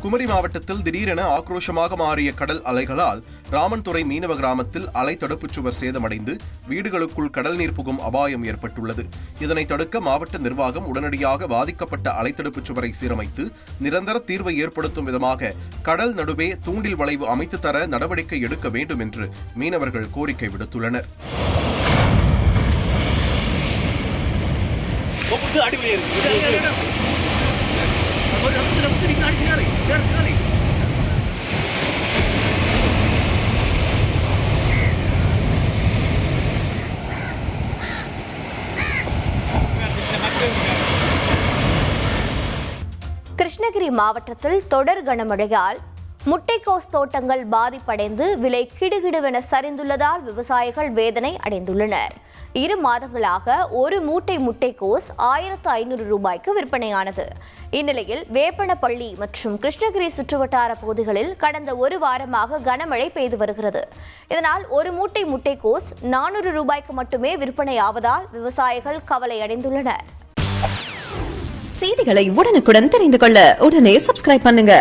குமரி மாவட்டத்தில் திடீரென ஆக்ரோஷமாக மாறிய கடல் அலைகளால் ராமன்துறை மீனவ கிராமத்தில் அலை தடுப்புச் சுவர் சேதமடைந்து வீடுகளுக்குள் கடல் நீர் புகும் அபாயம் ஏற்பட்டுள்ளது. இதனை தடுக்க மாவட்ட நிர்வாகம் உடனடியாக பாதிக்கப்பட்ட அலை தடுப்புச் சுவரை சீரமைத்து நிரந்தர தீர்வை ஏற்படுத்தும் விதமாக கடல் நடுவே தூண்டில் வளைவு அமைத்து தர நடவடிக்கை எடுக்க வேண்டும் என்று மீனவர்கள் கோரிக்கை விடுத்துள்ளனர். கிருஷ்ணகிரி மாவட்டத்தில் தொடர் கனமழையால் முட்டைக்கோஸ் தோட்டங்கள் பாதிப்படைந்து விலை கிடுகிடுவென சரிந்துள்ளதால் விவசாயிகள் வேதனை அடைந்துள்ளனர். 2 மாதங்களாக ஒரு மூட்டை முட்டைக்கோஸ் 1500 ரூபாய்க்கு விற்பனையானது. இந்நிலையில் வேப்பனப்பள்ளி மற்றும் கிருஷ்ணகிரி சுற்றுவட்டார பகுதிகளில் கடந்த 1 வாரமாக கனமழை பெய்து வருகிறது. இதனால் ஒரு மூட்டை முட்டைக்கோஸ் 400 ரூபாய்க்கு மட்டுமே விற்பனையாவதால் விவசாயிகள் கவலை அடைந்துள்ளனர். செய்திகளை உடனுக்குடன் தெரிந்து கொள்ள உடனே சப்ஸ்கிரைப் பண்ணுங்க.